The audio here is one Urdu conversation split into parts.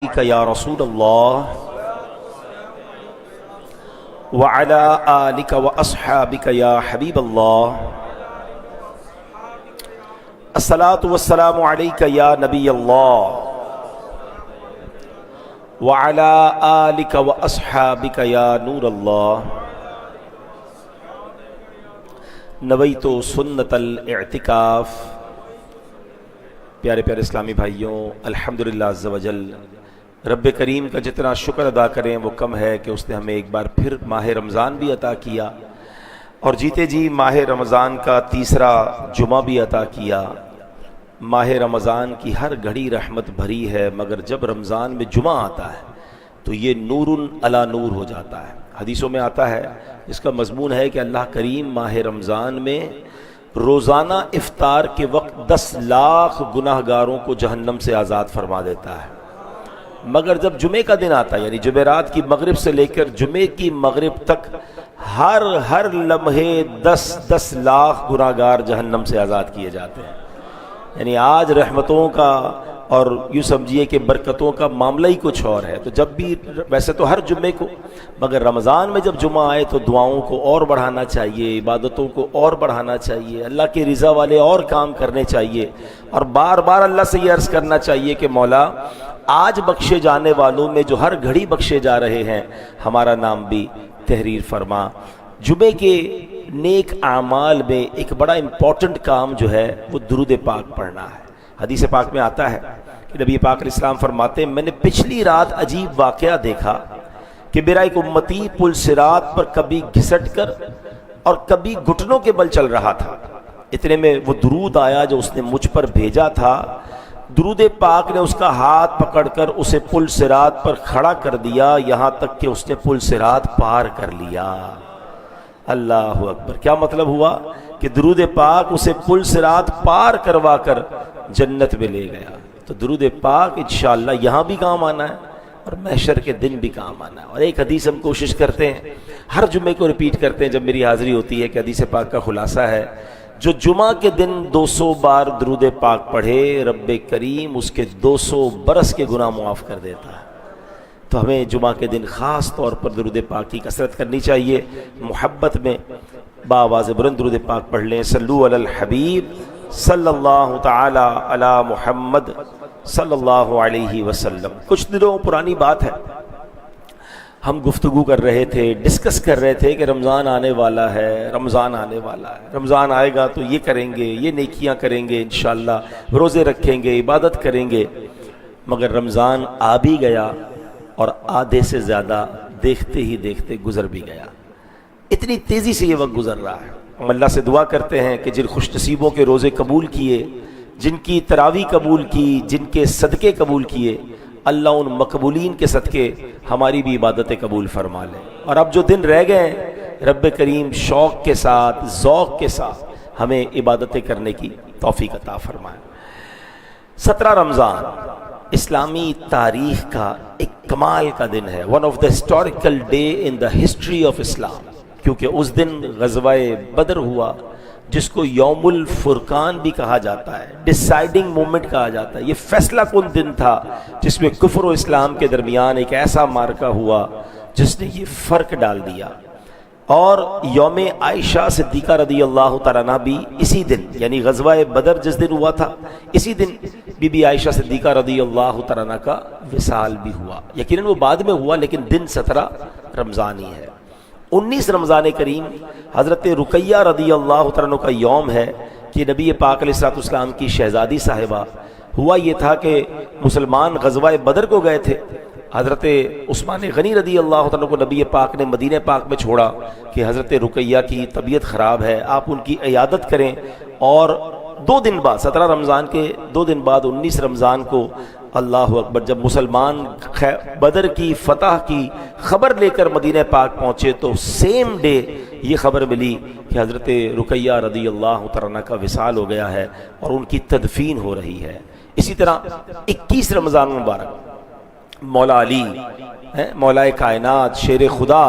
علیک یا رسول اللہ وعلی آلک واصحابک یا حبیب اللہ الصلاۃ والسلام علیک یا نبی اللہ وعلی آلک واصحابک یا نور اللہ نویت سنت الاعتکاف۔ پیارے پیارے اسلامی بھائیوں، الحمدللہ عز وجل رب کریم کا جتنا شکر ادا کریں وہ کم ہے کہ اس نے ہمیں ایک بار پھر ماہ رمضان بھی عطا کیا اور جیتے جی ماہ رمضان کا تیسرا جمعہ بھی عطا کیا۔ ماہ رمضان کی ہر گھڑی رحمت بھری ہے، مگر جب رمضان میں جمعہ آتا ہے تو یہ نور علی نور ہو جاتا ہے۔ حدیثوں میں آتا ہے، اس کا مضمون ہے کہ اللہ کریم ماہ رمضان میں روزانہ افطار کے وقت 10 لاکھ گناہ گاروں کو جہنم سے آزاد فرما دیتا ہے، مگر جب جمعے کا دن آتا ہے یعنی جمعرات کی مغرب سے لے کر جمعے کی مغرب تک ہر لمحے 10 لاکھ گناہ گار جہنم سے آزاد کیے جاتے ہیں۔ یعنی آج رحمتوں کا اور یوں سمجھیے کہ برکتوں کا معاملہ ہی کچھ اور ہے۔ تو جب بھی ویسے تو ہر جمعے کو، مگر رمضان میں جب جمعہ آئے تو دعاؤں کو اور بڑھانا چاہیے، عبادتوں کو اور بڑھانا چاہیے، اللہ کی رضا والے اور کام کرنے چاہیے، اور بار بار اللہ سے یہ عرض کرنا چاہیے کہ مولا آج بخشے جانے والوں میں جو ہر گھڑی بخشے جا رہے ہیں ہمارا نام بھی تحریر فرما۔ جمعے کے نیک اعمال میں ایک بڑا امپورٹنٹ کام جو ہے وہ درود پاک پڑھنا ہے۔ حدیث پاک میں آتا ہے کہ نبی پاک علیہ السلام فرماتے ہیں، میں نے پچھلی رات عجیب واقعہ دیکھا کہ میرا ایک امتی پل صراط پر کبھی گھسٹ کر اور کبھی گھٹنوں کے بل چل رہا تھا، اتنے میں وہ درود آیا جو اس نے مجھ پر بھیجا تھا۔ درود پاک نے اس کا ہاتھ پکڑ کر اسے پل صراط پر کھڑا کر دیا، یہاں تک کہ اس نے پل صراط پار کر لیا۔ اللہ اکبر! کیا مطلب ہوا کہ درود پاک اسے پل صراط پار کروا کر جنت میں لے گیا۔ تو درود پاک انشاءاللہ یہاں بھی کام آنا ہے اور محشر کے دن بھی کام آنا ہے۔ اور ایک حدیث ہم کوشش کرتے ہیں ہر جمعے کو ریپیٹ کرتے ہیں جب میری حاضری ہوتی ہے کہ حدیث پاک کا خلاصہ ہے، جو جمعہ کے دن 200 بار درود پاک پڑھے رب کریم اس کے 200 برس کے گناہ معاف کر دیتا ہے۔ تو ہمیں جمعہ کے دن خاص طور پر درود پاک کی کثرت کرنی چاہیے، محبت میں بآواز بلند درود پاک پڑھ لیں۔ صلو علی الحبیب صلی اللہ تعالی علی محمد صلی اللہ علیہ وسلم۔ کچھ دنوں پرانی بات ہے، ہم گفتگو کر رہے تھے، ڈسکس کر رہے تھے کہ رمضان آنے والا ہے، رمضان آنے والا ہے، رمضان آئے گا تو یہ کریں گے، یہ نیکیاں کریں گے، انشاءاللہ روزے رکھیں گے، عبادت کریں گے۔ مگر رمضان آ بھی گیا اور آدھے سے زیادہ دیکھتے ہی دیکھتے گزر بھی گیا۔ اتنی تیزی سے یہ وقت گزر رہا ہے۔ ہم اللہ سے دعا کرتے ہیں کہ جن خوش نصیبوں کے روزے قبول کیے، جن کی تراویح قبول کی، جن کے صدقے قبول کیے، اللہ ان مقبولین کے صدقے ہماری بھی عبادتیں قبول فرما لے۔ اور اب جو دن رہ گئے ہیں رب کریم شوق کے ساتھ، ذوق کے ساتھ ہمیں عبادتیں کرنے کی توفیق عطا فرمائے۔ 17 رمضان اسلامی تاریخ کا ایک کمال کا دن ہے، one of the historical day in the history of Islam, کیونکہ اس دن غزوہ بدر ہوا جس کو یوم الفرقان بھی کہا جاتا ہے، ڈیسائیڈنگ مومنٹ کہا جاتا ہے۔ یہ فیصلہ کن دن تھا جس میں کفر و اسلام کے درمیان ایک ایسا مارکہ ہوا جس نے یہ فرق ڈال دیا۔ اور یوم عائشہ صدیقہ رضی اللہ تعالیٰ عنہ بھی اسی دن، یعنی غزوہ بدر جس دن ہوا تھا اسی دن بی بی عائشہ صدیقہ رضی اللہ تعالیٰ عنہ کا وصال بھی ہوا۔ یقیناً وہ بعد میں ہوا لیکن دن 17 رمضان ہی ہے۔ 19 رمضان کریم حضرت رقیہ رضی اللہ تعالیٰ عنہ کا یوم ہے کہ نبی پاک علیہ الصلوۃ والسلام کی شہزادی صاحبہ، ہوا یہ تھا کہ مسلمان غزوہ بدر کو گئے تھے، حضرت عثمان غنی رضی اللہ عنہ کو نبی پاک نے مدینہ پاک میں چھوڑا کہ حضرت رقیہ کی طبیعت خراب ہے، آپ ان کی عیادت کریں۔ اور 2 دن بعد 17 رمضان کے 2 دن بعد 19 رمضان کو اللہ اکبر جب مسلمان بدر کی فتح کی خبر لے کر مدینہ پاک پہنچے تو سیم ڈے یہ خبر ملی کہ حضرت رقیہ رضی اللہ عنہ کا وصال ہو گیا ہے اور ان کی تدفین ہو رہی ہے۔ اسی طرح 21 رمضان مبارک مولا علی مولا کائنات شیر خدا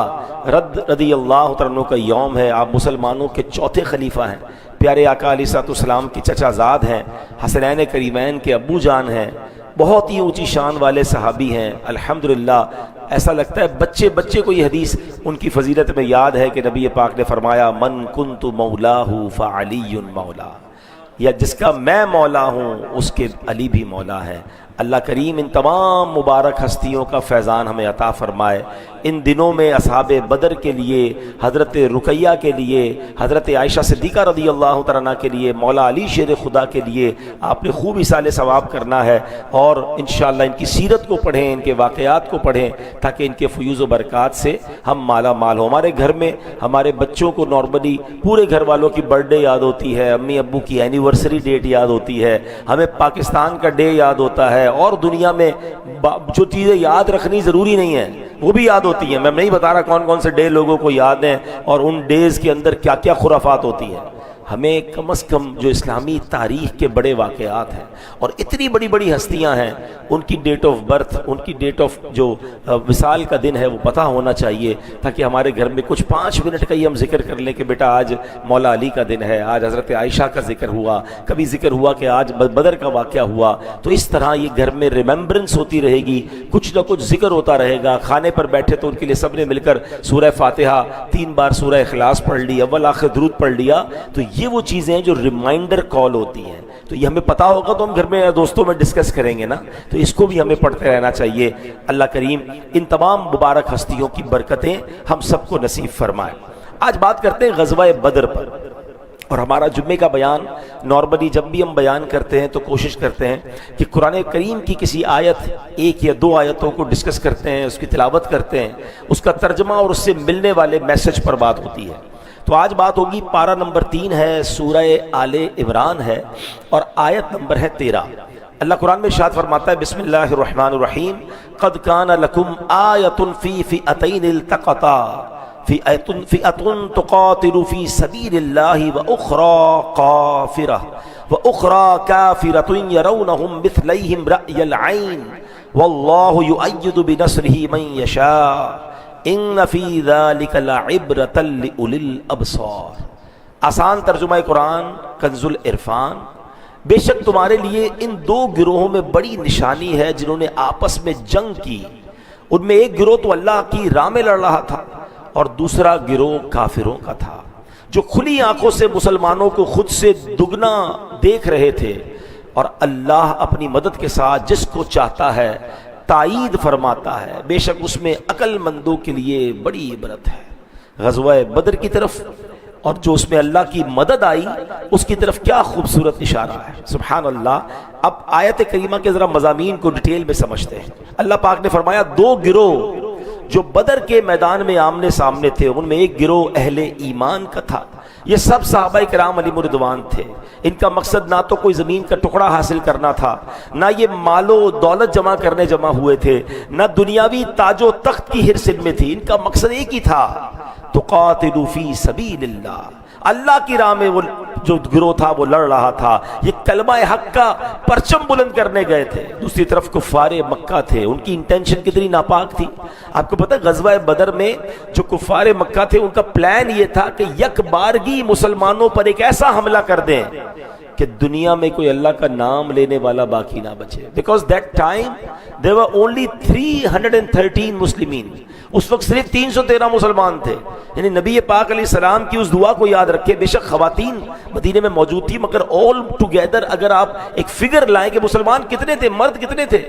رضی اللہ عنہ کا یوم ہے۔ آپ مسلمانوں کے چوتھے خلیفہ ہیں، پیارے آقا علیہ الصلوۃ والسلام کے چچا زاد ہیں، حسنین کریمین کے ابو جان ہیں، بہت ہی اونچی شان والے صحابی ہیں الحمدللہ. ایسا لگتا ہے بچے بچے کو یہ حدیث ان کی فضیلت میں یاد ہے کہ نبی پاک نے فرمایا من کنت مولاہ فعلی مولا، یا جس کا میں مولا ہوں اس کے علی بھی مولا ہے. اللہ کریم ان تمام مبارک ہستیوں کا فیضان ہمیں عطا فرمائے. ان دنوں میں اصحاب بدر کے لیے، حضرت رقیہ کے لیے، حضرت عائشہ صدیقہ رضی اللہ تعالیٰ عنہ کے لیے، مولا علی شیر خدا کے لیے آپ نے خوب اصال ثواب کرنا ہے، اور انشاءاللہ ان کی سیرت کو پڑھیں، ان کے واقعات کو پڑھیں، تاکہ ان کے فیوز و برکات سے ہم مالا مال ہوں. ہمارے گھر میں ہمارے بچوں کو نارملی پورے گھر والوں کی برتھ ڈے یاد ہوتی ہے، امی ابو کی اینیورسری ڈیٹ یاد ہوتی ہے، ہمیں پاکستان کا ڈے یاد ہوتا ہے، اور دنیا میں جو چیزیں یاد رکھنی ضروری نہیں ہیں وہ بھی یاد ہوتی ہیں. میں نہیں بتا رہا کون کون سے ڈے لوگوں کو یاد ہیں اور ان ڈیز کے اندر کیا کیا خرافات ہوتی ہیں. ہمیں کم از کم جو اسلامی تاریخ کے بڑے واقعات ہیں اور اتنی بڑی بڑی ہستیاں ہیں ان کی ڈیٹ آف برتھ، ان کی ڈیٹ آف جو وصال کا دن ہے وہ پتہ ہونا چاہیے، تاکہ ہمارے گھر میں کچھ 5 منٹ کا ہی ہم ذکر کر لیں کہ بیٹا آج مولا علی کا دن ہے، آج حضرت عائشہ کا ذکر ہوا، کبھی ذکر ہوا کہ آج بدر کا واقعہ ہوا. تو اس طرح یہ گھر میں ریممبرنس ہوتی رہے گی، کچھ نہ کچھ ذکر ہوتا رہے گا. کھانے پر بیٹھے تو ان کے لیے سب نے مل کر سورہ فاتحہ 3 بار، سورہ اخلاص پڑھ لی، اول آخر درود پڑھ لیا. تو یہ وہ چیزیں جو ریمائنڈر کال ہوتی ہیں، تو یہ ہمیں پتا ہوگا تو ہم گھر میں دوستوں میں ڈسکس کریں گے نا، تو اس کو بھی ہمیں پڑھتے رہنا چاہیے. اللہ کریم ان تمام مبارک ہستیوں کی برکتیں ہم سب کو نصیب فرمائے. آج بات کرتے ہیں غزوہ بدر پر، اور ہمارا جمعے کا بیان نارملی جب بھی ہم بیان کرتے ہیں تو کوشش کرتے ہیں کہ قرآن کریم کی کسی آیت، 1 یا 2 آیتوں کو ڈسکس کرتے ہیں، اس کی تلاوت کرتے ہیں، اس کا ترجمہ اور اس سے ملنے والے میسج پر بات ہوتی ہے. تو آج بات ہوگی پارہ نمبر 3 ہے، سورہ آل عمران ہے، اور آیت نمبر ہے 13. اللہ قرآن میں ارشاد فرماتا ہے بسم اللہ الرحمن الرحیم قد کان لکم آیۃ فی فئتین التقطا فئۃ تقاتل فی سبیل اللہ واخری کافرۃ یرونہم مثلیہم رأی العین واللہ یؤید بنصرہ من یشاء ان فی ذلک لعبرۃ لأولی الابصار. آسان ترجمہ قرآن کنز العرفان. بے شک تمہارے لیے ان 2 گروہوں میں بڑی نشانی ہے جنہوں نے آپس میں جنگ کی. ان میں ایک گروہ تو اللہ کی راہ میں لڑ رہا تھا اور دوسرا گروہ کافروں کا تھا، جو کھلی آنکھوں سے مسلمانوں کو خود سے دگنا دیکھ رہے تھے. اور اللہ اپنی مدد کے ساتھ جس کو چاہتا ہے تائید فرماتا ہے. بے شک اس میں عقل مندوں کے لیے بڑی عبرت ہے. غزوہ بدر کی طرف اور جو اس میں اللہ کی مدد آئی اس کی طرف کیا خوبصورت اشارہ ہے، سبحان اللہ. اب آیت کریمہ کے ذرا مضامین کو ڈیٹیل میں سمجھتے ہیں. اللہ پاک نے فرمایا 2 گروہ جو بدر کے میدان میں آمنے سامنے تھے، ان میں ایک گروہ اہل ایمان کا تھا. یہ سب صحابہ کرام علیہم رضوان تھے. ان کا مقصد نہ تو کوئی زمین کا ٹکڑا حاصل کرنا تھا، نہ یہ مال و دولت جمع کرنے جمع ہوئے تھے، نہ دنیاوی تاج و تخت کی حرص ان میں تھی. ان کا مقصد ایک ہی تھا، تقاتل فی سبیل اللہ. اللہ کی راہ میں وہ جو گروہ تھا وہ لڑ رہا تھا، یہ کلمہ حق کا پرچم بلند کرنے گئے تھے. دوسری طرف کفار مکہ تھے، ان کی انٹینشن کتنی ناپاک تھی. آپ کو پتہ ہے غزوہ بدر میں جو کفار مکہ تھے ان کا پلان یہ تھا کہ یک بارگی مسلمانوں پر ایک ایسا حملہ کر دیں کہ دنیا میں کوئی اللہ کا نام لینے والا باقی نہ بچے. Because that time there were only 313 مسلمین. اس وقت صرف 313 مسلمان تھے. یعنی نبی پاک علیہ السلام کی اس دعا کو یاد رکھے. بے شک خواتین مدینے میں موجود تھی، مگر all together اگر آپ ایک فگر لائیں کہ مسلمان کتنے تھے، مرد کتنے تھے،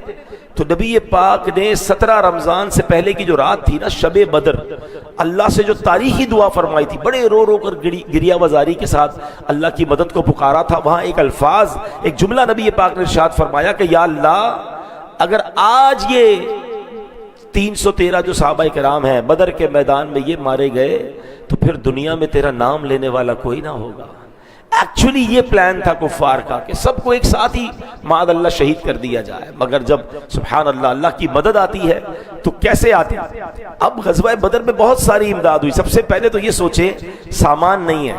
تو نبی پاک نے 17 رمضان سے پہلے کی جو رات تھی نا، شب بدر، اللہ سے جو تاریخی دعا فرمائی تھی، بڑے رو رو کر گریہ وزاری کے ساتھ اللہ کی مدد کو پکارا تھا. وہاں ایک الفاظ، ایک جملہ نبی پاک نے ارشاد فرمایا کہ یا اللہ اگر آج یہ 313 جو صحابہ کرام ہیں بدر کے میدان میں یہ مارے گئے تو پھر دنیا میں تیرا نام لینے والا کوئی نہ ہوگا. ایکچولی یہ پلان تھا کفار کا کہ سب کو ایک ساتھ ہی معاذ اللہ شہید کر دیا جائے، مگر جب سبحان اللہ اللہ کی مدد آتی ہے تو کیسے آتی. اب غزوہ بدر میں بہت ساری امداد ہوئی. سب سے پہلے تو یہ سوچیں سامان نہیں ہے،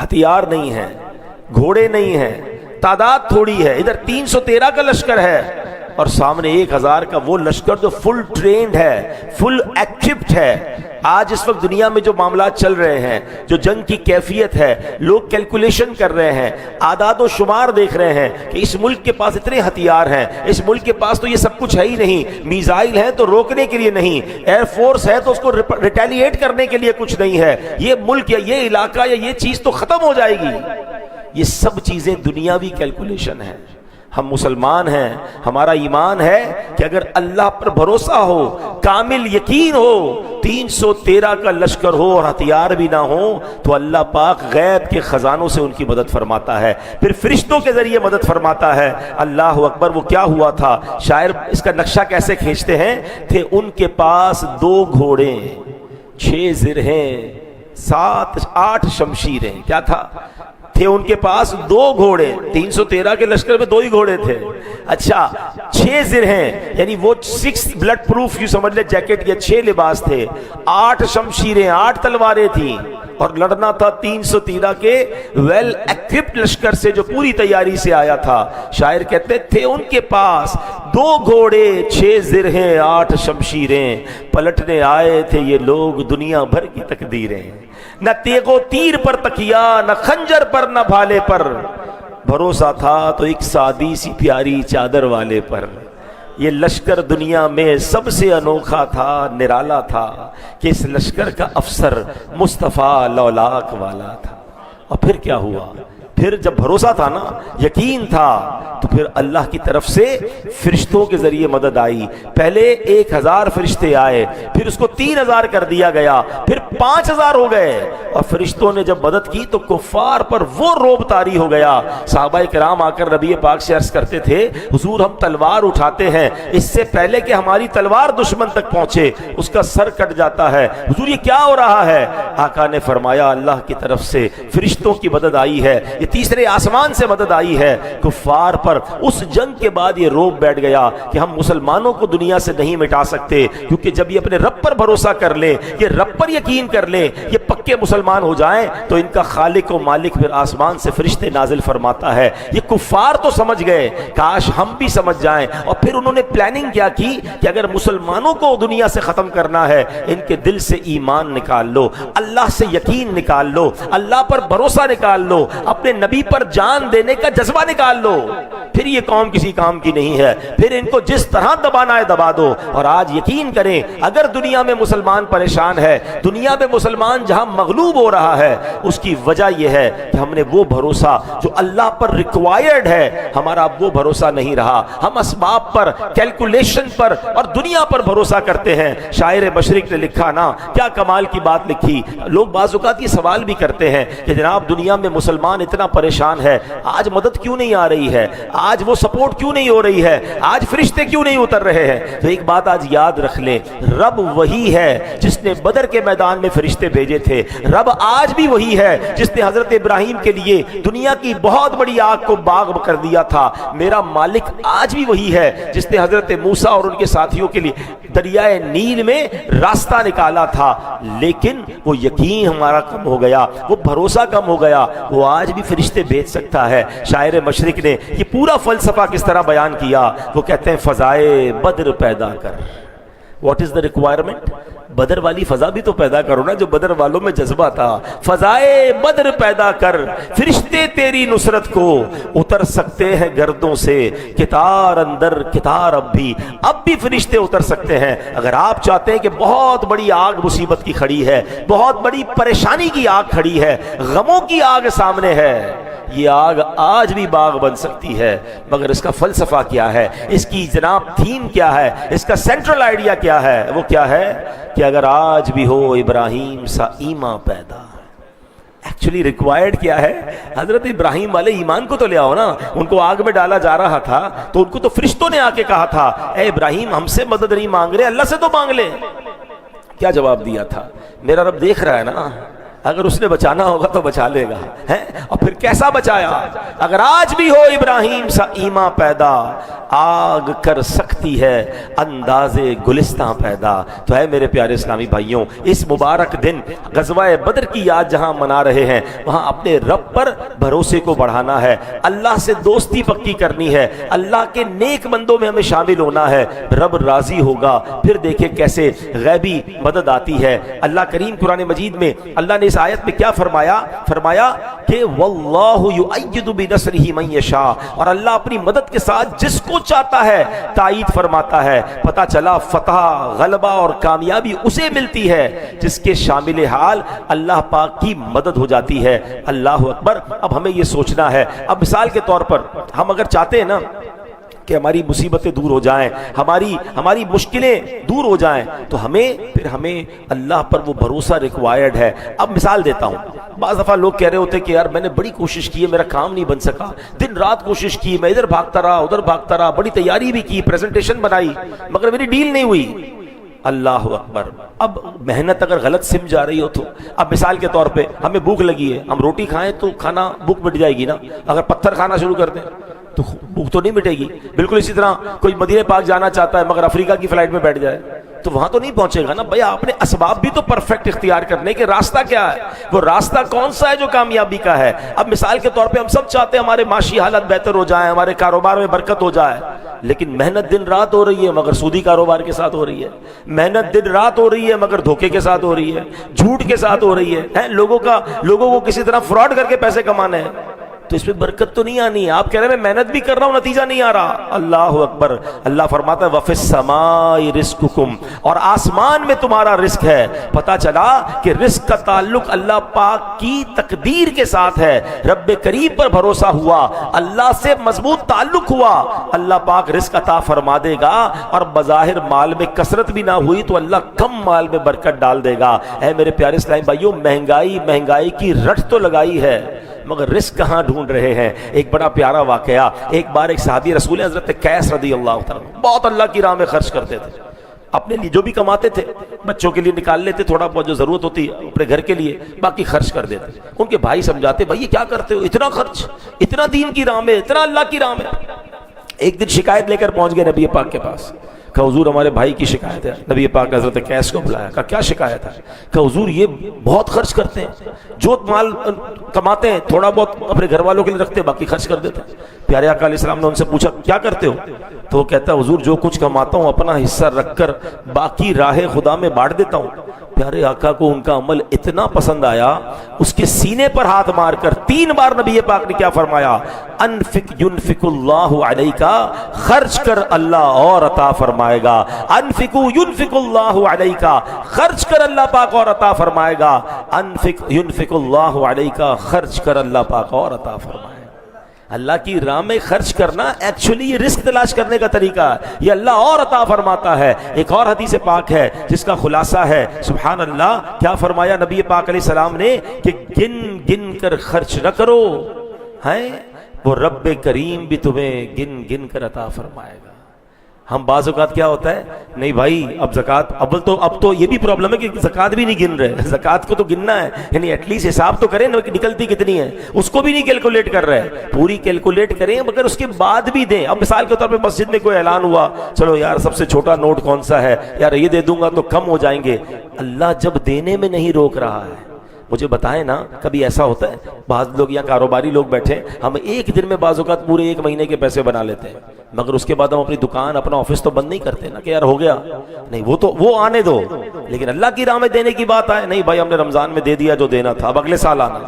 ہتھیار نہیں ہے، گھوڑے نہیں ہیں، تعداد تھوڑی ہے. ادھر 313 کا لشکر ہے، اور سامنے 1000 کا وہ لشکر جو فل ٹرینڈ ہے، فل ایکوپڈ ہے۔ آج اس وقت دنیا میں جو معاملات چل رہے ہیں، جو جنگ کی کیفیت ہے، لوگ کیلکولیشن کر رہے ہیں، اعداد و شمار دیکھ رہے ہیں کہ اس ملک کے پاس اتنے ہتھیار ہیں، اس ملک کے پاس تو یہ سب کچھ ہے ہی نہیں، میزائل ہیں تو روکنے کے لیے نہیں، ایئر فورس ہے تو اس کو ریٹیلیٹ کرنے کے لیے کچھ نہیں ہے، یہ ملک یا یہ علاقہ یا یہ چیز تو ختم ہو جائے گی۔ یہ سب چیزیں دنیاوی کیلکولیشن ہے۔ ہم مسلمان ہیں، ہمارا ایمان ہے کہ اگر اللہ پر بھروسہ ہو، کامل یقین ہو، 313 کا لشکر ہو اور ہتھیار بھی نہ ہو تو اللہ پاک غیب کے خزانوں سے ان کی مدد فرماتا ہے، پھر فرشتوں کے ذریعے مدد فرماتا ہے۔ اللہ اکبر۔ وہ کیا ہوا تھا؟ شاعر اس کا نقشہ کیسے کھینچتے ہیں؟ تھے ان کے پاس 2 گھوڑے، 6 زرہیں، 8 شمشیریں۔ کیا تھا؟ تھے ان کے پاس 2 گھوڑے، 313 کے لشکر میں 2 ہی گھوڑے تھے۔ اچھا، 6 زرہیں، یعنی وہ 6 بلڈ پروف یوں سمجھ لے جیکٹ یا 6 لباس تھے، 8 شمشیریں، 8 تلواریں تھیں، اور لڑنا تھا 313 کے ویل ایکوپڈ لشکر سے جو پوری تیاری سے آیا تھا۔ شاعر کہتے تھے ان کے پاس 2 گھوڑے، 6 زرہیں، 8 شمشیریں، پلٹنے آئے تھے یہ لوگ دنیا بھر کی تقدیریں۔ نہ تیغ و تیر پر تکیا، نہ خنجر پر، نہ بھالے پر، بھروسہ تھا تو ایک سادی سی پیاری چادر والے پر۔ یہ لشکر دنیا میں سب سے انوکھا تھا، نرالا تھا، کہ اس لشکر کا افسر مصطفیٰ لولاک والا تھا۔ اور پھر کیا ہوا؟ پھر جب بھروسہ تھا نا، یقین تھا، تو پھر اللہ کی طرف سے فرشتوں کے ذریعے مدد آئی۔ پہلے 1000 فرشتے آئے، پھر اس کو 3000 کر دیا گیا، پھر 5000 ہو گئے، اور فرشتوں نے جب مدد کی تو کفار پر وہ روب طاری ہو گیا۔ صحابہ کرام آ کر نبی پاک سے عرض کرتے تھے، حضور ہم تلوار اٹھاتے ہیں، اس سے پہلے کہ ہماری تلوار دشمن تک پہنچے اس کا سر کٹ جاتا ہے، حضور یہ کیا ہو رہا ہے؟ آقا نے فرمایا اللہ کی طرف سے فرشتوں کی مدد آئی ہے، یہ تیسرے آسمان سے مدد آئی ہے۔ کفار پر اس جنگ کے بعد یہ روب بیٹھ گیا کہ ہم مسلمانوں کو دنیا سے نہیں مٹا سکتے، کیونکہ جب یہ اپنے رب پر بھروسہ کر لیں، یہ رب پر یقین کر لیں، یہ پکے مسلمان ہو جائیں تو ان کا خالق و مالک پھر آسمان سے فرشتے نازل فرماتا ہے۔ یہ کفار تو سمجھ گئے، کاش ہم بھی سمجھ جائیں، اور پھر انہوں نے پلاننگ کیا کی کہ اگر مسلمانوں کو دنیا سے ختم کرنا ہے، ان کے دل سے ایمان نکال لو، اللہ سے یقین نکال لو، اللہ پر بھروسہ نکال لو، اپنے نبی پر جان دینے کا جذبہ نکال لو، پھر یہ قوم کسی کام کی نہیں ہے، پھر ان کو جس طرح دبانا ہے دبا دو۔ اور آج یقین کریں، اگر دنیا میں مسلمان پریشان ہے، دنیا میں مسلمان جہاں مغلوب ہو رہا ہے، اس کی وجہ یہ ہے کہ ہم نے وہ بھروسہ جو اللہ پر ریکوائرڈ ہے، ہمارا اب وہ بھروسہ نہیں رہا، ہم اسباب پر، کیلکولیشن پر اور دنیا پر بھروسہ کرتے ہیں۔ شاعر مشرق نے لکھا نا، کیا کمال کی بات لکھی۔ لوگ بعض اوقات یہ سوال بھی کرتے ہیں کہ جناب دنیا میں مسلمان اتنا پریشان ہے، آج مدد کیوں نہیں آ رہی ہے، آج وہ سپورٹ کیوں نہیں ہو رہی ہے، آج فرشتے کیوں نہیں اتر رہے ہیں؟ تو ایک بات آج یاد رکھ لیں، رب وہی ہے جس نے بدر کے میدان میں فرشتے بھیجے تھے، رب آج بھی وہی ہے جس نے حضرت ابراہیم کے لیے دنیا کی بہت بڑی آگ کو باغ کر دیا تھا، میرا مالک آج بھی وہی ہے جس نے حضرت موسیٰ اور ان کے ساتھیوں کے لیے دریائے نیل میں راستہ نکالا تھا۔ لیکن وہ یقین ہمارا کم ہو گیا، وہ بھروسہ کم ہو گیا، وہ آج بھی فرشتے بھیج سکتا ہے۔ شاعر مشرق نے یہ پورا فلسفہ کس طرح بیان کیا، وہ کہتے ہیں فضائے بدر پیدا کر۔ What is the requirement? بدر والی فضا بھی تو پیدا کرو نا، جو بدر والوں میں جذبہ تھا۔ فضائے بدر پیدا کر، فرشتے تیری نصرت کو اتر سکتے ہیں گردوں سے، کتار اندر کتار اب بھی فرشتے اتر سکتے ہیں۔ اگر آپ چاہتے ہیں کہ بہت بڑی آگ مصیبت کی کھڑی ہے، بہت بڑی پریشانی کی آگ کھڑی ہے، غموں کی آگ سامنے ہے، یہ آگ آج بھی باغ بن سکتی ہے، مگر اس کا فلسفہ کیا ہے، اس کی جناب تھیم کیا ہے، اس کا سینٹرل آئیڈیا کیا ہے؟ وہ کیا ہے کہ اگر آج بھی ہو ابراہیم سا ایمان پیدا۔ ایکچولی ریکوائرڈ کیا ہے؟ حضرت ابراہیم والے ایمان کو تو لے آؤ نا، ان کو آگ میں ڈالا جا رہا تھا تو ان کو تو فرشتوں نے آ کے کہا تھا اے ابراہیم ہم سے مدد نہیں مانگ رہے، اللہ سے تو مانگ لے۔ کیا جواب دیا تھا؟ میرا رب دیکھ رہا ہے نا، اگر اس نے بچانا ہوگا تو بچا لے گا ہے. اور پھر کیسا بچایا؟ اگر آج بھی ہو ابراہیم سا ایمان پیدا، آگ کر سکتی ہے انداز گلستان پیدا. تو ہے میرے پیارے اسلامی بھائیوں، اس مبارک دن غزوہ بدر کی یاد جہاں منا رہے ہیں، وہاں اپنے رب پر بھروسے کو بڑھانا ہے، اللہ سے دوستی پکی کرنی ہے، اللہ کے نیک بندوں میں ہمیں شامل ہونا ہے. رب راضی ہوگا، پھر دیکھیں کیسے غیبی مدد آتی ہے. اللہ کریم قرآن مجید میں اللہ نے اس آیت میں کیا فرمایا کہ واللہ یؤید بنصرہ من یشاء، اور اللہ اپنی مدد کے ساتھ جس کو چاہتا ہے تائید فرماتا ہے. پتہ چلا فتح، غلبہ اور کامیابی اسے ملتی ہے جس کے شامل حال اللہ پاک کی مدد ہو جاتی ہے. اللہ اکبر. اب ہمیں یہ سوچنا ہے، اب مثال کے طور پر ہم اگر چاہتے ہیں نا کہ ہماری مصیبتیں دور ہو جائیں، ہماری مشکلیں دور ہو جائیں، تو ہمیں اللہ پر وہ بھروسہ ریکوائرڈ ہے. اب مثال دیتا ہوں، بعض دفعہ لوگ کہہ رہے ہوتے کہ یار میں نے بڑی کوشش کی ہے، میرا کام نہیں بن سکا، دن رات کوشش کی، میں ادھر بھاگتا رہا ادھر بھاگتا رہا، بڑی تیاری بھی کی، پریزنٹیشن بنائی، مگر میری ڈیل نہیں ہوئی. اللہ اکبر. اب محنت اگر غلط سمجھ جا رہی ہو تو، اب مثال کے طور پہ ہمیں بھوک لگی ہے، ہم روٹی کھائیں تو کھانا بھوک مٹ جائے گی نا، اگر پتھر کھانا شروع کر دیں تو بھوک تو نہیں مٹے گی. بالکل اسی طرح کوئی مدینہ پاک جانا چاہتا ہے مگر افریقہ کی فلائٹ میں بیٹھ جائے تو وہاں تو نہیں پہنچے گا نا. بھئی آپ نے اسباب بھی تو پرفیکٹ اختیار کرنے کہ راستہ کیا ہے، وہ راستہ کون سا ہے جو کامیابی کا ہے. اب مثال کے طور پہ ہم سب چاہتے ہیں ہمارے معاشی حالت بہتر ہو جائے، ہمارے کاروبار میں برکت ہو جائے، لیکن محنت دن رات ہو رہی ہے مگر سودی کاروبار کے ساتھ ہو رہی ہے. محنت دن رات ہو رہی ہے مگر دھوکے کے ساتھ ہو رہی ہے، جھوٹ کے ساتھ ہو رہی ہے، لوگوں کو کسی طرح فراڈ کر کے پیسے کمانے ہیں، تو اس پہ برکت تو نہیں آنی ہے. آپ کہہ رہے ہیں میں محنت بھی کر رہا ہوں نتیجہ نہیں آ رہا. اللہ اکبر. اللہ فرماتا ہے وَفِي السَّمَاءِ رِزْقُكُمْ، اور آسمان میں تمہارا رزق ہے. پتہ چلا کہ رزق کا تعلق اللہ پاک کی تقدیر کے ساتھ ہے. رب کریم پر بھروسہ ہوا، اللہ سے مضبوط تعلق ہوا، اللہ پاک رزق عطا فرما دے گا. اور بظاہر مال میں کثرت بھی نہ ہوئی تو اللہ کم مال میں برکت ڈال دے گا. اے میرے پیارے اسلامی بھائیوں، مہنگائی کی رٹ تو لگائی ہے مگر رزق کہاں ڈھونڈ رہے ہیں. ایک بڑا پیارا واقعہ، ایک بار ایک صحابی رسول حضرت قیس رضی اللہ تعالیٰ بہت اللہ کی راہ میں خرچ کرتے تھے. اپنے لیے جو بھی کماتے تھے، بچوں کے لیے نکال لیتے تھوڑا بہت جو ضرورت ہوتی اپنے گھر کے لیے، باقی خرچ کر دیتے. ان کے بھائی سمجھاتے بھائی یہ کیا کرتے ہو، اتنا خرچ، اتنا دین کی راہ میں، اتنا اللہ کی راہ میں. ایک دن شکایت لے کر پہنچ گئے نبی پاک کے پاس. کہا حضور ہمارے بھائی کی شکایت ہے. نبی پاک نے حضرت قیس کو بلایا. کہا کیا شکایت ہے؟ کہا حضور یہ بہت خرچ کرتے ہیں، جو مال کماتے ہیں تھوڑا بہت اپنے گھر والوں کے لیے رکھتے ہیں، باقی خرچ کر دیتے ہیں. پیارے آقا علیہ السلام نے ان سے پوچھا کیا کرتے ہو؟ تو وہ کہتا ہے حضور جو کچھ کماتا ہوں اپنا حصہ رکھ کر باقی راہ خدا میں بانٹ دیتا ہوں. پیارے آقا کو ان کا عمل اتنا پسند آیا، اس کے سینے پر ہاتھ مار کر 3 بار نبی پاک نے کیا فرمایا؟ انفق ینفق اللہ علیک، خرچ کر اللہ اور عطا فرمائے گا. انفقوا ینفق اللہ علیک، خرچ کر اللہ پاک اور عطا فرمائے گا. انفق ینفق اللہ علیک، خرچ کر اللہ پاک اور عطا فرمائے. اللہ کی راہ میں خرچ کرنا ایکچولی یہ رزق تلاش کرنے کا طریقہ ہے، یہ اللہ اور عطا فرماتا ہے. ایک اور حدیث پاک ہے جس کا خلاصہ ہے سبحان اللہ، کیا فرمایا نبی پاک علیہ السلام نے کہ گن گن کر خرچ نہ کرو، ہیں وہ رب کریم بھی تمہیں گن گن کر عطا فرمائے گا. ہم بعض اوقات کیا ہوتا ہے، نہیں بھائی اب زکوٰۃ، اب تو یہ بھی پرابلم ہے کہ زکوٰۃ بھی نہیں گن رہے. زکوٰۃ کو تو گننا ہے، یعنی ایٹ لیسٹ حساب تو کریں نا کہ نکلتی کتنی ہے، اس کو بھی نہیں کیلکولیٹ کر رہے. پوری کیلکولیٹ کریں مگر اس کے بعد بھی دیں. اب مثال کے طور پہ مسجد میں کوئی اعلان ہوا، چلو یار سب سے چھوٹا نوٹ کون سا ہے، یار یہ دے دوں گا تو کم ہو جائیں گے. اللہ جب دینے میں نہیں روک رہا ہے. مجھے بتائیں نا کبھی ایسا ہوتا ہے، بعض لوگ یا کاروباری لوگ بیٹھے، ہم ایک دن میں بعض اوقات پورے 1 مہینے کے پیسے بنا لیتے ہیں، مگر اس کے بعد ہم اپنی دکان اپنا آفس تو بند نہیں کرتے نا کہ یار ہو گیا. نہیں، وہ آنے دو، لیکن اللہ کی راہ میں دینے کی بات آئے، نہیں بھائی ہم نے رمضان میں دے دیا جو دینا تھا، اب اگلے سال آنا.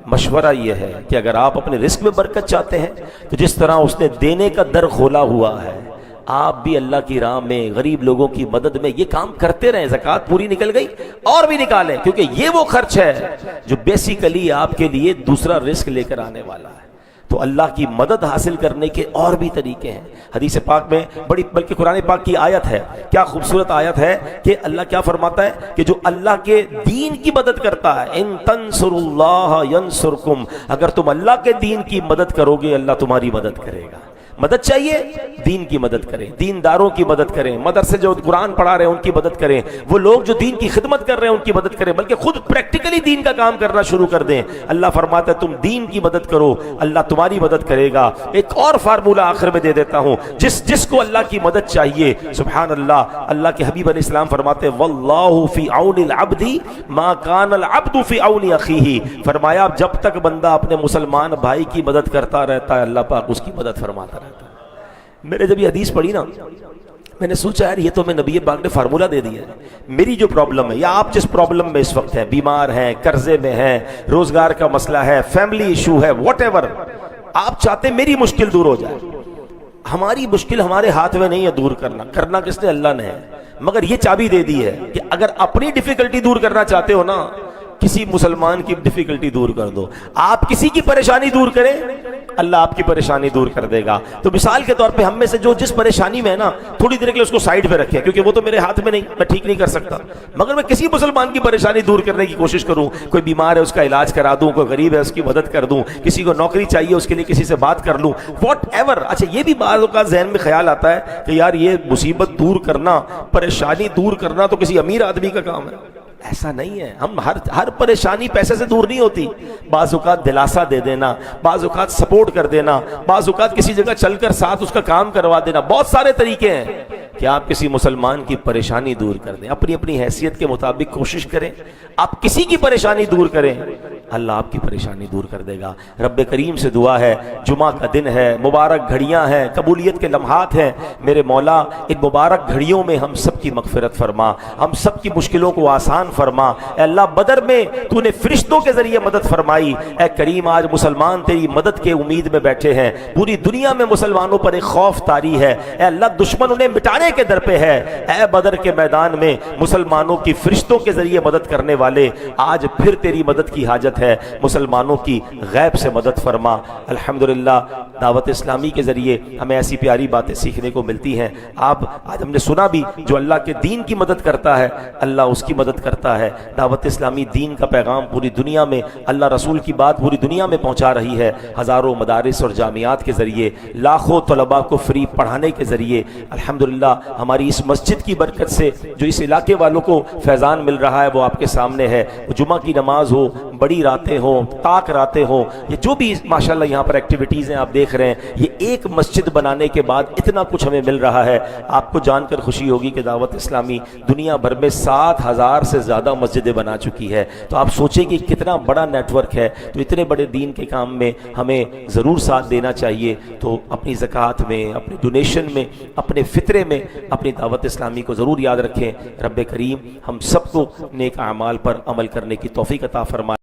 مشورہ یہ ہے کہ اگر آپ اپنے رزق میں برکت چاہتے ہیں تو جس طرح اس نے دینے کا در کھولا ہوا ہے، آپ بھی اللہ کی راہ میں غریب لوگوں کی مدد میں یہ کام کرتے رہیں. زکوٰۃ پوری نکل گئی اور بھی نکالیں، کیونکہ یہ وہ خرچ ہے جو بیسیکلی آپ کے لیے دوسرا رزق لے کر آنے والا ہے. تو اللہ کی مدد حاصل کرنے کے اور بھی طریقے ہیں. حدیث پاک میں بڑی، بلکہ قرآن پاک کی آیت ہے، کیا خوبصورت آیت ہے کہ اللہ کیا فرماتا ہے کہ جو اللہ کے دین کی مدد کرتا ہے، ان تنصروا اللہ ینصرکم، اگر تم اللہ کے دین کی مدد کرو گے اللہ تمہاری مدد کرے گا. مدد چاہیے دین کی مدد کریں، دینداروں کی مدد کریں، مدرسے جو قرآن پڑھا رہے ہیں ان کی مدد کریں، وہ لوگ جو دین کی خدمت کر رہے ہیں ان کی مدد کریں، بلکہ خود پریکٹیکلی دین کا کام کرنا شروع کر دیں۔ اللہ فرماتا ہے تم دین کی مدد کرو، اللہ تمہاری مدد کرے گا۔ ایک اور فارمولہ آخر میں دے دیتا ہوں، جس کو اللہ کی مدد چاہیے، سبحان اللہ، اللہ کے حبیب علیہ السلام فرماتے ہیں واللہ فی عون العبد ما کان العبد فی عون اخیہ، فرمایا جب تک بندہ اپنے مسلمان بھائی کی مدد کرتا رہتا ہے اللہ پاک اس کی مدد فرماتا رہتا ہے۔ میں نے جب یہ حدیث پڑھی نا میں نے سوچا یار یہ تو میں نبی پاک نے فارمولہ دے دیا ہے۔ میری جو پرابلم ہے یا آپ جس پرابلم میں اس وقت ہیں، بیمار ہیں، قرضے میں ہیں، روزگار کا مسئلہ ہے، فیملی ایشو ہے، واٹ ایور، آپ چاہتے ہیں میری مشکل دور ہو جائے، ہماری مشکل ہمارے ہاتھ میں نہیں ہے دور کرنا کس نے؟ اللہ نے ہے، مگر یہ چابی دے دی ہے کہ اگر اپنی ڈیفیکلٹی دور کرنا چاہتے ہو نا، کسی مسلمان کی ڈیفیکلٹی دور کر دو، آپ کسی کی پریشانی دور کریں اللہ آپ کی پریشانی دور کر دے گا۔ تو مثال کے طور پہ ہم میں سے جو جس پریشانی میں ہے نا، تھوڑی دیر کے لیے اس کو سائیڈ پہ رکھیں، کیونکہ وہ تو میرے ہاتھ میں نہیں، میں ٹھیک نہیں کر سکتا، مگر میں کسی مسلمان کی پریشانی دور کرنے کی کوشش کروں، کوئی بیمار ہے اس کا علاج کرا دوں، کوئی غریب ہے اس کی مدد کر دوں، کسی کو نوکری چاہیے اس کے لیے کسی سے بات کر لوں، واٹ ایور۔ اچھا یہ بھی بعض اوقات ذہن میں خیال آتا ہے کہ یار یہ مصیبت دور کرنا، پریشانی دور کرنا تو کسی امیر آدمی کا کام ہے، ایسا نہیں ہے۔ ہم ہر پریشانی پیسے سے دور نہیں ہوتی، بعض اوقات دلاسا دے دینا، بعض اوقات سپورٹ کر دینا، بعض اوقات کسی جگہ چل کر ساتھ اس کا کام کروا دینا، بہت سارے طریقے ہیں کہ آپ کسی مسلمان کی پریشانی دور کر دیں۔ اپنی اپنی حیثیت کے مطابق کوشش کریں، آپ کسی کی پریشانی دور کریں اللہ آپ کی پریشانی دور کر دے گا۔ رب کریم سے دعا ہے، جمعہ کا دن ہے، مبارک گھڑیاں ہیں، قبولیت کے لمحات ہیں، میرے مولا ان مبارک گھڑیوں میں ہم سب کی مغفرت فرما، ہم سب کی مشکلوں کو آسان فرما۔ اے اللہ بدر میں تو نے فرشتوں کے ذریعے مدد فرمائی، اے کریم آج مسلمان تیری مدد کے امید میں بیٹھے ہیں، پوری دنیا میں مسلمانوں پر ایک خوف طاری ہے، اے اللہ دشمن انہیں مٹانے کے در پہ ہے، اے بدر کے میدان میں مسلمانوں کی فرشتوں کے ذریعے مدد کرنے والے آج پھر تیری مدد کی حاجت ہے، مسلمانوں کی غیب سے مدد فرما۔ الحمدللہ دعوت اسلامی کے ذریعے ہمیں ایسی پیاری باتیں سیکھنے کو ملتی ہیں۔ آپ آج ہم نے سنا بھی جو اللہ کے دین کی مدد کرتا ہے اللہ اس کی مدد کرتا ہے۔ دعوت اسلامی دین کا پیغام پوری دنیا میں، اللہ رسول کی بات پوری دنیا میں پہنچا رہی ہے، ہزاروں مدارس اور جامعات کے ذریعے، لاکھوں طلباء کو فری پڑھانے کے ذریعے۔ الحمدللہ ہماری اس مسجد کی برکت سے جو اس علاقے والوں کو فیضان مل رہا ہے وہ آپ کے سامنے ہے۔ جمعہ کی نماز ہو، بڑی راتیں ہوں، تاک راتیں ہوں، یہ جو بھی ماشاءاللہ یہاں پر ایکٹیویٹیز ہیں آپ دیکھ رہے ہیں، یہ ایک مسجد بنانے کے بعد اتنا کچھ ہمیں مل رہا ہے۔ آپ کو جان کر خوشی ہوگی کہ دعوت اسلامی دنیا بھر میں 7,000 سے زیادہ مسجدیں بنا چکی ہے، تو آپ سوچیں کہ کتنا بڑا نیٹ ورک ہے، تو اتنے بڑے دین کے کام میں ہمیں ضرور ساتھ دینا چاہیے۔ تو اپنی زکوٰۃ میں، اپنی ڈونیشن میں، اپنے فطرے میں اپنی دعوت اسلامی کو ضرور یاد رکھیں۔ رب کریم ہم سب کو نیک اعمال پر عمل کرنے کی توفیق عطا فرمائے۔